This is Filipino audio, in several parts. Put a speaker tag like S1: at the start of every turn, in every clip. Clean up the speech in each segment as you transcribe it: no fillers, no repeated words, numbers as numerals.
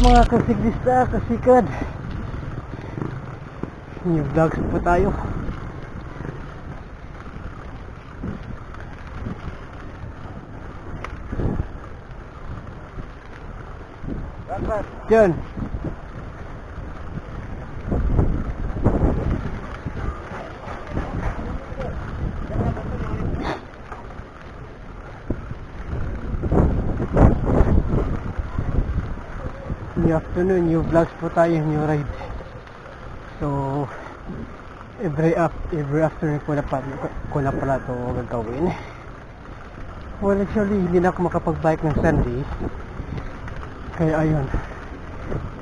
S1: mga kasiklista, kasikad, new vlogs po tayo. Diyan new afternoon, new vlogs po tayo, new ride. So every afternoon ko na pala ito gagawin. Well, actually hindi na ako makapag-bike ng Sunday, kaya ayun,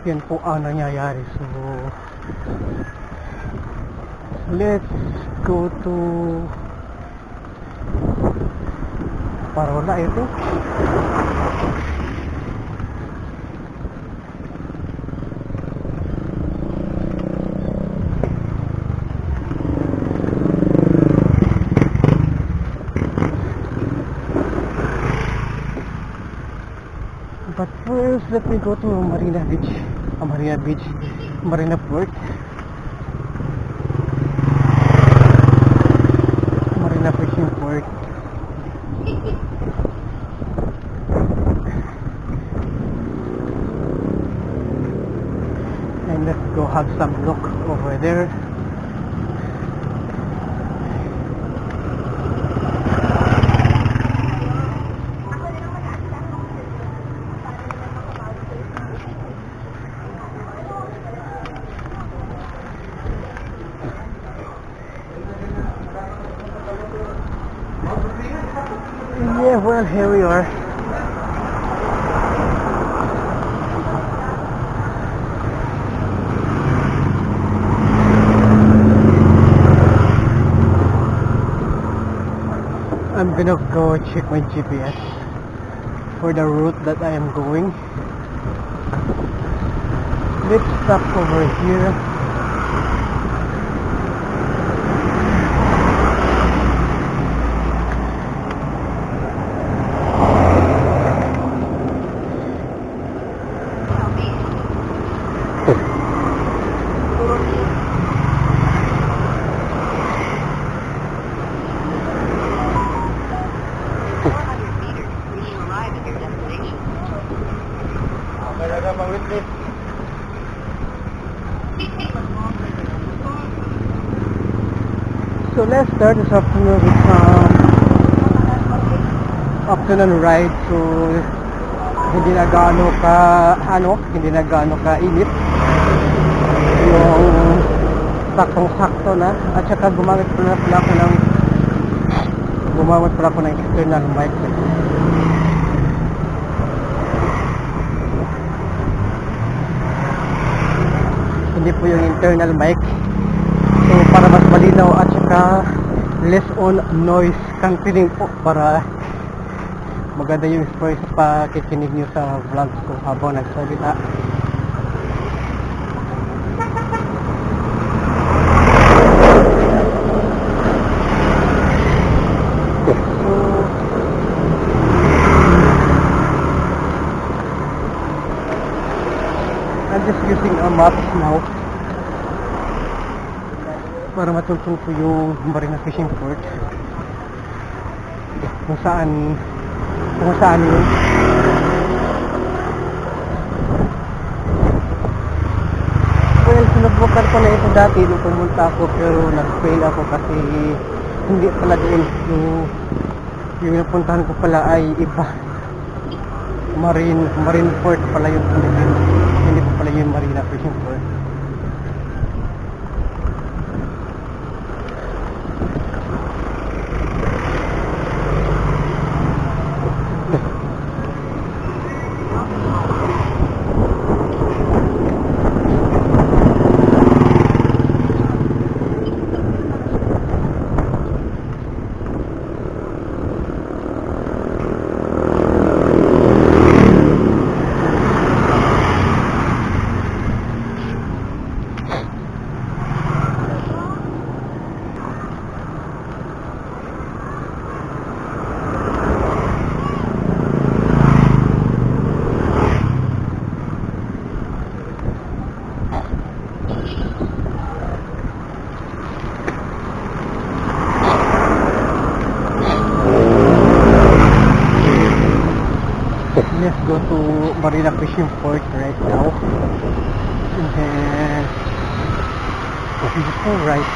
S1: yan po ang nangyayari. So let's go to Parola, I think. But first, let me go to Marina Port. Marina Fishing Port. And let's go have some look over there. Yeah, well, here we are. I'm gonna go check my GPS for the route that I am going. Let's stop over here. So let's start this afternoon with some afternoon ride. So hindi na gaano ka init, yung saktong-sakto na. At saka gumamit pala ako ng external mic. Hindi po yung internal mic. So para mas malinaw at saka less on noise cancelling po, para maganda yung experience pa pakikinig nyo sa vlogs ko habang nagsalita. So I'm just using a map now para matungtong po yung Marina Fishing Port, kung saan yun. Well, sinubukan ko na ito dati nung pumunta ako, pero nag-fail ako kasi hindi pala doon yung napuntahan ko pala ay iba. Marine Port pala yung hindi po pala yung Marina Fishing Port. Let's go to Marina Fishing Port right now. And then just go right.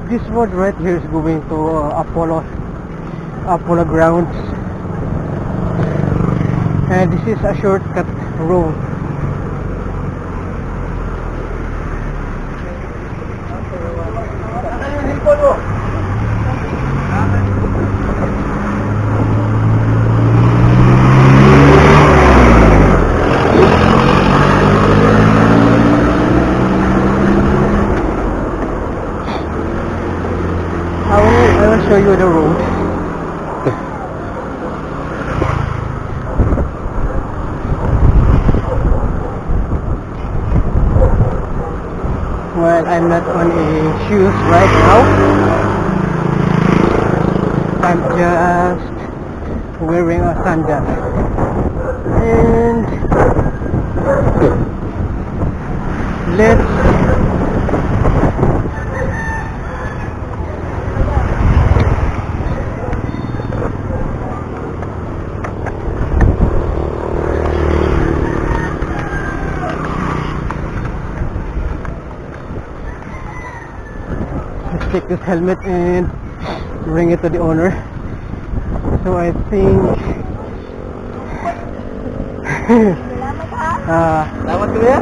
S1: This road right here is going to Apollo grounds, and this is a shortcut road. I will show you the road. Well, I'm not on a shoes right now. I'm just wearing a sandal. And let's take this helmet and bring it to the owner. So I think
S2: Salamat ko ya?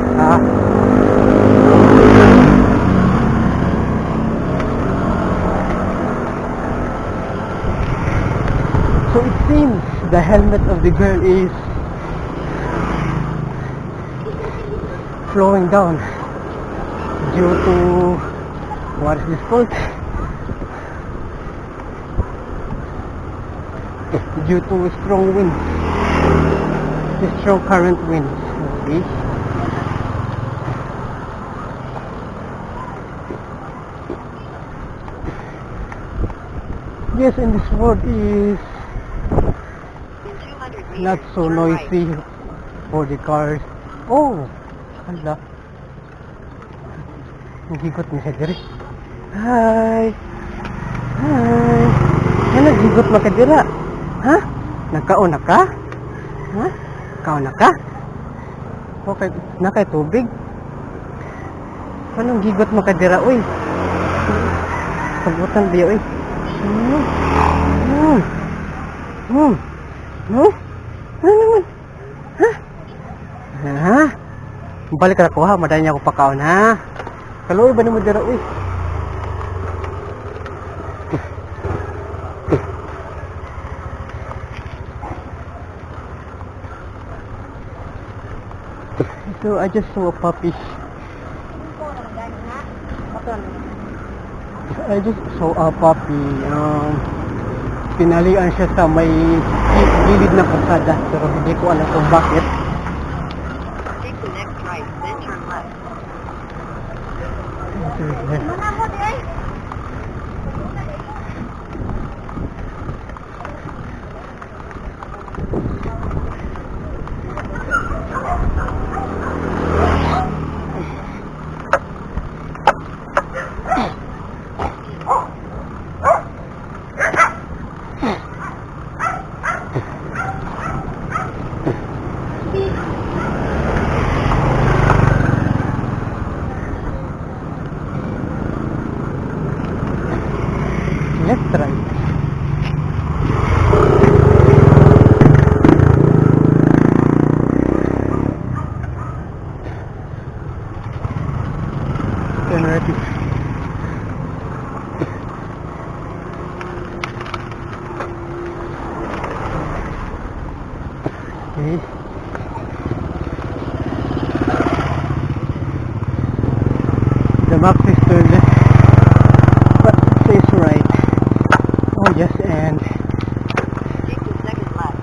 S1: So it seems the helmet of the girl is flowing down due to what is this called? Due to strong winds, strong current winds. Okay. Yes, and this road is not so noisy for the cars. Oh, hala. Nagigot mo siya diri. Hi! Hi! Nagigot mo ka dira? Ha? Nagkauna ka? Ha? Kauna ka? Okay, nakay tubig? Anong gigot mo ka dira, uy? Sabutan diyo, uy. Ano naman? Ha? Ha? Balik ka na ko ha, madali niya ako pakaon ha. Kaloy ba naman dira, uy? So I just saw a puppy. I just saw a puppy. Pinalian siya sa may gilid na kalsada, pero hindi ko alam kung bakit.
S2: Take the next right, then turn left.
S1: Left, right. Turn right. Okay. The map is turned left, but it says right. Oh yes, and
S2: Take the second left.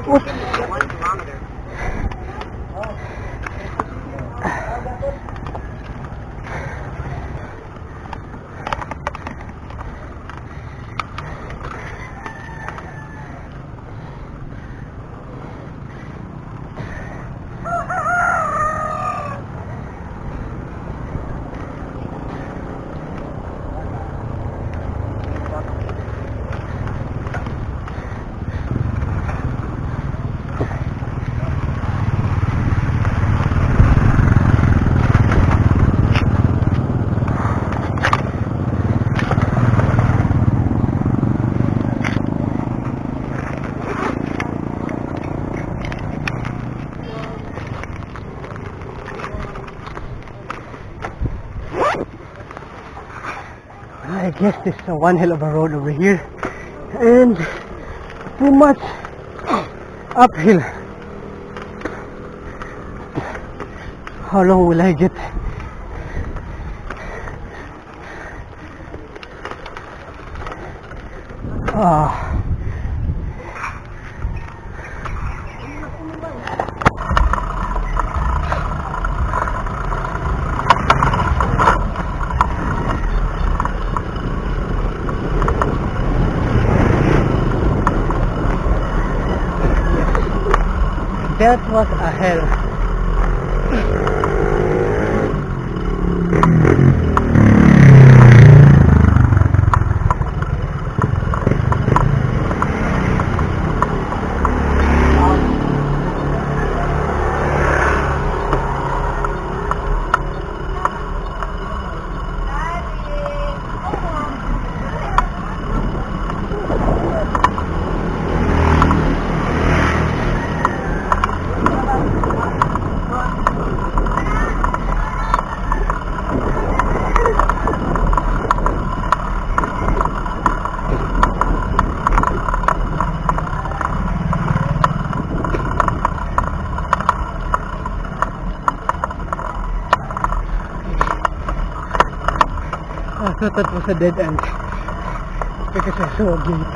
S1: oops.
S2: 1 kilometer.
S1: I guess this is one hell of a road over here, and too much uphill. How long will I get? That was a hell. I thought that was a dead end because I saw a gate.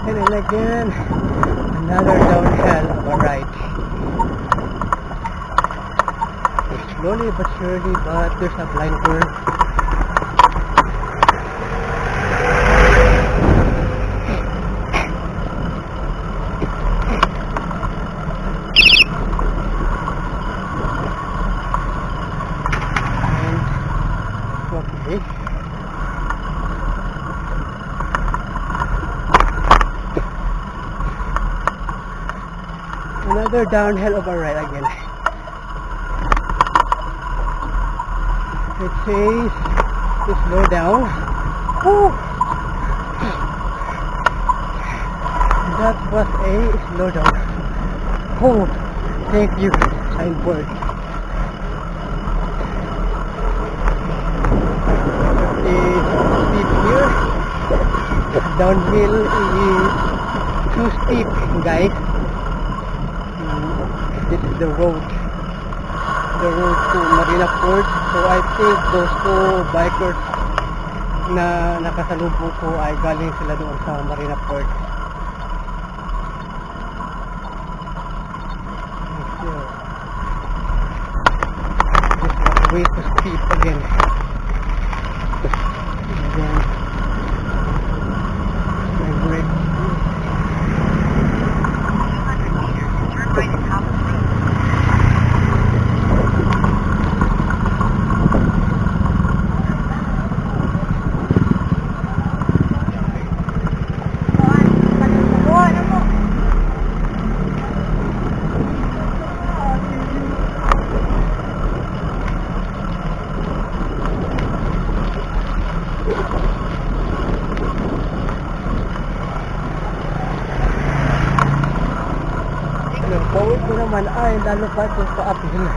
S1: And then again, another downhill of a ride. slowly but surely, but there's a blind curve. Okay. Another downhill of a ride again. It says to slow down. Woo! That was a slow down. Oh, thank you, signboard. Steep here. Downhill is too steep, guys. This is the road to Marina Port. So I think those two bikers na nakasalubong ko ay galing sila doon sa Marina Port. This was way too steep again. And then my brake.
S2: 200 meters, turn right at top of the road.
S1: Bawit ko naman ay lalo pa ito sa uphill.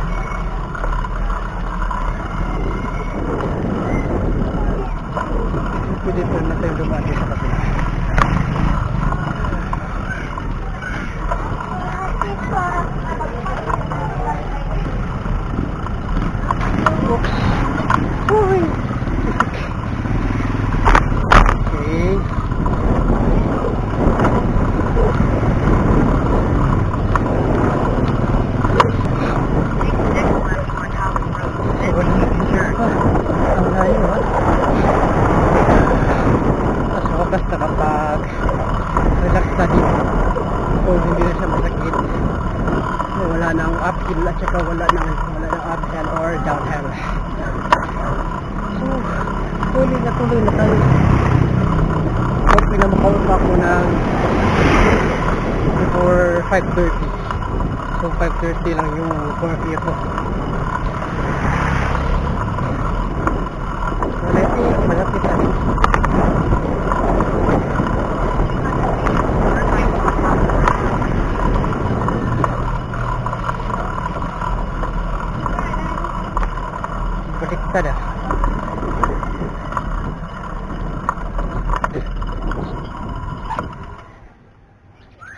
S1: Pwede po na tayo dumaan sa kapila. Oops. Uy. Okay. Basta kapag relax na dito, so hindi na siya masakit, so wala nang uphill at saka wala nang uphill or downhill. So tuloy na tayo. Okay na makauwi pa ako ng before 5:30. So 5:30 lang yung curfew ko. Malapit na rin. Baliktad ah.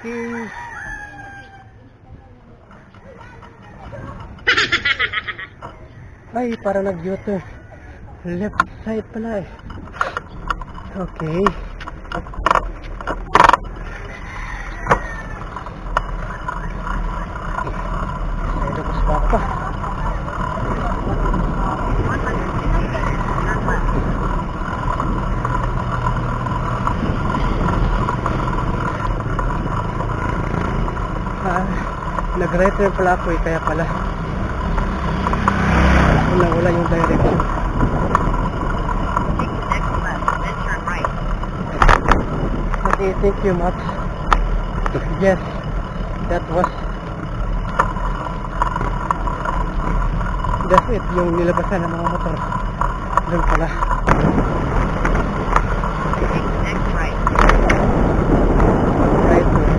S1: Okay. Ay, para nag-U-turn. Left side pala eh. Okay. Ay, lubos pa pa. Nag-right turn pala ako eh, kaya pala wala yung direction.
S2: Take the next left, then turn right.
S1: Okay, thank you much. Yes, that was that's it, yung nilabasan ng mga motor doon pala.
S2: Take the next right.
S1: Right turn.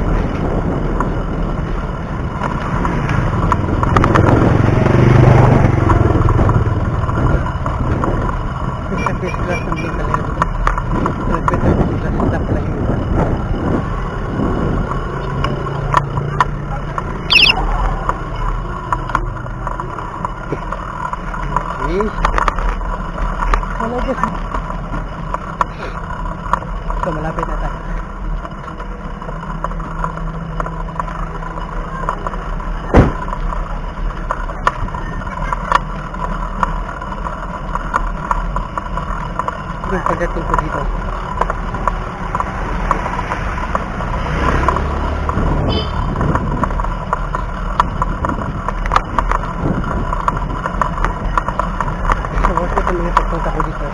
S1: Okay. pagdating ko dito. So, what's ito mga pagpunta ko dito?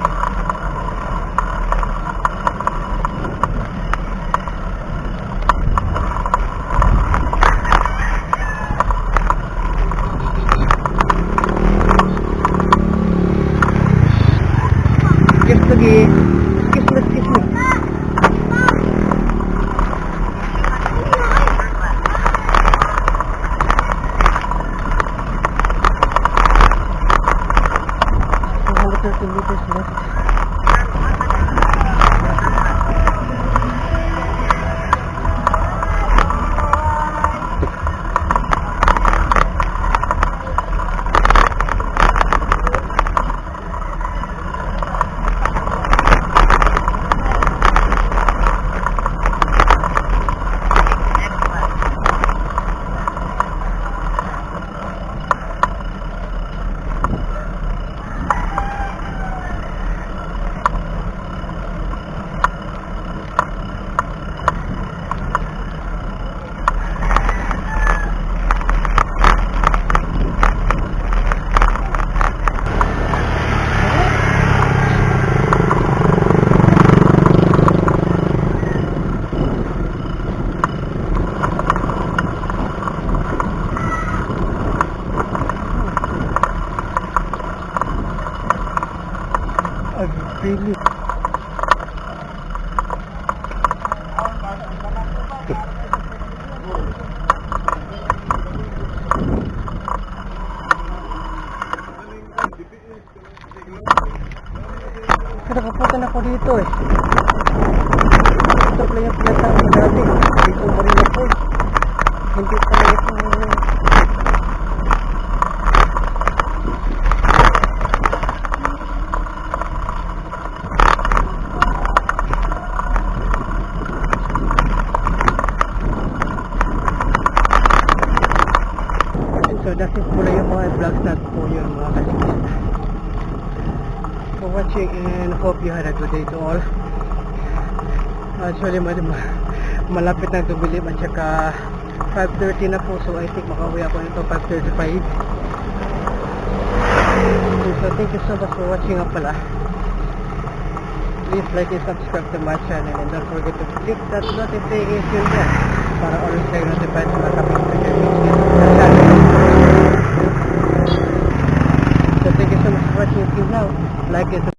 S1: Excuse me. Meters left. Really? Nakapunta na ako dito eh. Ito pala yung pinatang ko dati. Dito Marina Ford. Hindi pala ito. So that's it mula yung mga vlogs natin po yun mga kasiklista. For watching and hope you had a good day to all. Actually malapit na dumilim at saka 5:30 na po, so I think makauwi ako nito 5:35. So thank you so much for watching nga pala. Please like and subscribe to my channel and don't forget to click that notification bell para always kayo notified sa mga kapag videos sa channel. So thank you so much for watching. Till now, like and subscribe.